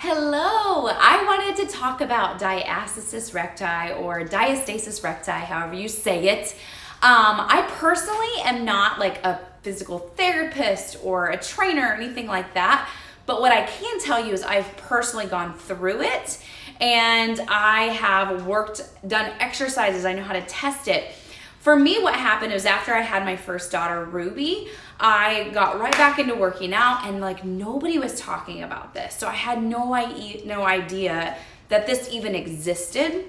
Hello, I wanted to talk about diastasis recti or diastasis recti, however you say it. I personally am not like a physical therapist or a trainer or anything like that, but what I can tell you is I've personally gone through it and I have done exercises. I know how to test it. For me, what happened was after I had my first daughter, Ruby, I got right back into working out and like nobody was talking about this. So I had no idea that this even existed.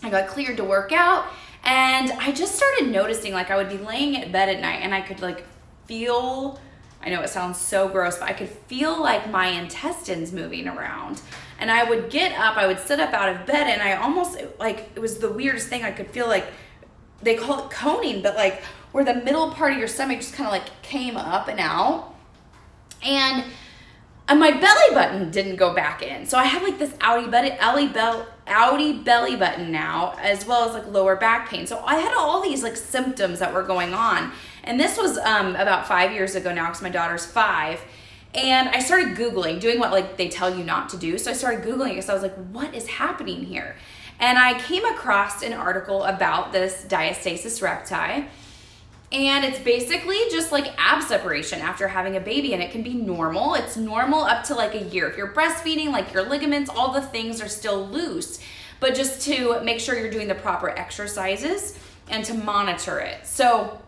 I got cleared to work out and I just started noticing like I would be laying in bed at night and I could like feel, I know it sounds so gross, but I could feel like my intestines moving around. And I would get up, I would sit up out of bed and I almost like, it was the weirdest thing. I could feel like, they call it coning, but like where the middle part of your stomach just kind of like came up and out. And my belly button didn't go back in. So I have like this outy belly button now, as well as like lower back pain. So I had all these like symptoms that were going on. And this was about 5 years ago now because my daughter's 5. And I started Googling, doing what like they tell you not to do. So I started Googling because I was like, what is happening here? And I came across an article about this diastasis recti, and it's basically just like ab separation after having a baby, and it can be normal. It's normal up to like a year. If you're breastfeeding, like your ligaments, all the things are still loose, but just to make sure you're doing the proper exercises and to monitor it. So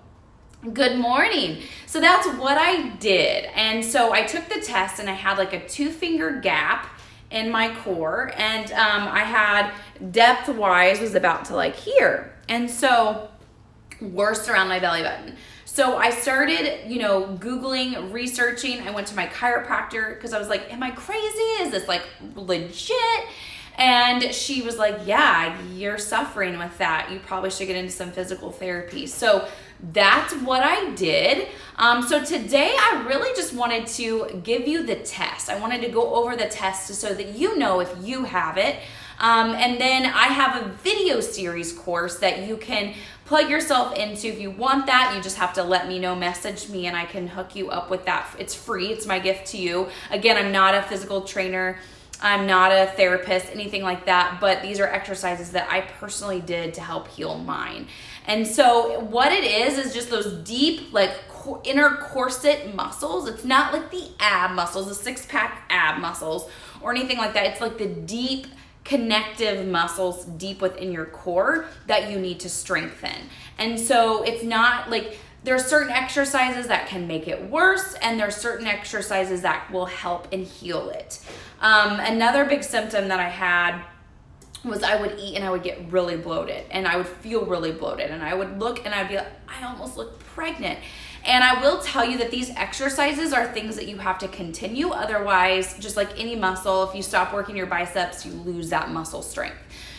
good morning. So that's what I did. And so I took the test and I had like a 2-finger gap in my core, and I had depth-wise was about to like here, and so worst around my belly button. So I started, Googling, researching. I went to my chiropractor because I was like, am I crazy? Is this like legit? And she was like, yeah, you're suffering with that. You probably should get into some physical therapy. So that's what I did. So today I really just wanted to give you the test. I wanted to go over the test so that you know if you have it. And then I have a video series course that you can plug yourself into. If you want that, you just have to let me know, message me, and I can hook you up with that. It's free. It's my gift to you. Again, I'm not a physical trainer. I'm not a therapist, anything like that, but these are exercises that I personally did to help heal mine. And so what it is just those deep, like inner corset muscles. It's not like the ab muscles, the 6-pack ab muscles or anything like that. It's like the deep connective muscles deep within your core that you need to strengthen. And so it's not like, there are certain exercises that can make it worse, and there are certain exercises that will help and heal it. Another big symptom that I had was I would eat and I would get really bloated, and I would feel really bloated, and I would look and I'd be like, I almost look pregnant. And I will tell you that these exercises are things that you have to continue. Otherwise, just like any muscle, if you stop working your biceps, you lose that muscle strength.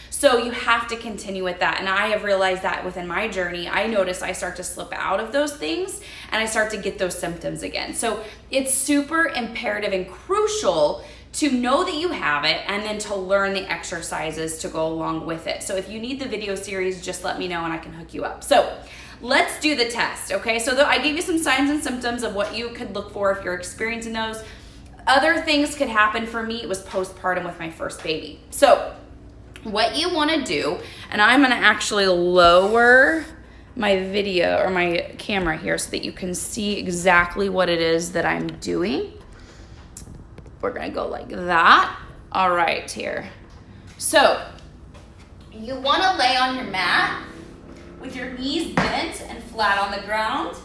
So you have to continue with that. And I have realized that within my journey, I notice I start to slip out of those things and I start to get those symptoms again. So it's super imperative and crucial to know that you have it and then to learn the exercises to go along with it. So if you need the video series, just let me know and I can hook you up. So let's do the test, okay? So I gave you some signs and symptoms of what you could look for if you're experiencing those. Other things could happen for me. It was postpartum with my first baby. So what you want to do, and I'm going to actually lower my video or my camera here so that you can see exactly what it is that I'm doing. We're going to go like that. All right, here. So you want to lay on your mat with your knees bent and flat on the ground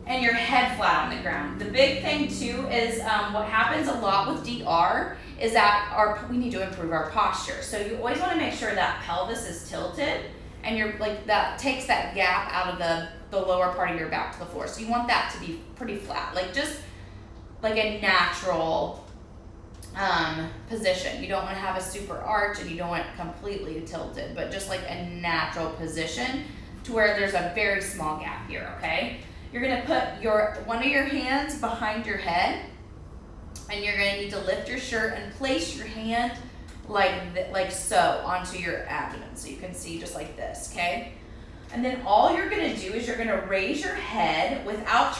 and your head flat on the ground. The big thing too is what happens a lot with DR is that we need to improve our posture. So you always want to make sure that pelvis is tilted and you're like that takes that gap out of the lower part of your back to the floor. So you want that to be pretty flat, like just like a natural position. You don't want to have a super arch and you don't want it completely tilted, but just like a natural position to where there's a very small gap here, okay? You're gonna put one of your hands behind your head, and you're gonna need to lift your shirt and place your hand like so onto your abdomen, so you can see just like this, okay? And then all you're gonna do is you're gonna raise your head without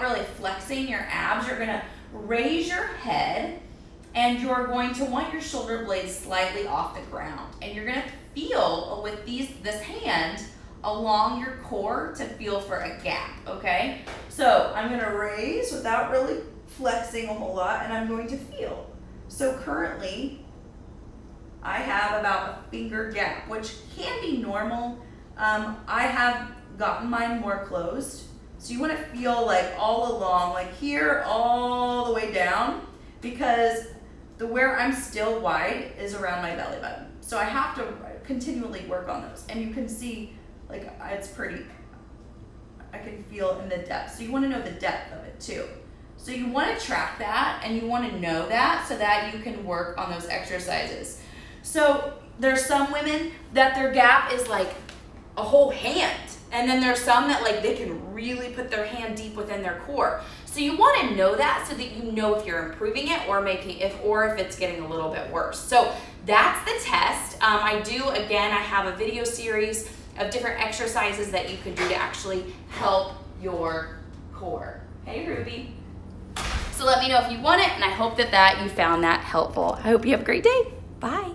really flexing your abs. You're gonna raise your head and you're going to want your shoulder blades slightly off the ground. And you're gonna feel with this hand along your core to feel for a gap, okay? So I'm gonna raise without really flexing a whole lot, and I'm going to feel. So currently, I have about a finger gap, which can be normal. I have gotten mine more closed. So you wanna feel like all along, like here, all the way down, because where I'm still wide is around my belly button. So I have to continually work on those. And you can see, like, it's pretty, I can feel in the depth. So you wanna know the depth of it too. So you wanna track that, and you wanna know that so that you can work on those exercises. So there's some women that their gap is like a whole hand. And then there's some that like they can really put their hand deep within their core. So you want to know that so that you know if you're improving it or if it's getting a little bit worse. So that's the test. I have a video series of different exercises that you can do to actually help your core. Hey, Ruby. So let me know if you want it, and I hope that you found that helpful. I hope you have a great day. Bye.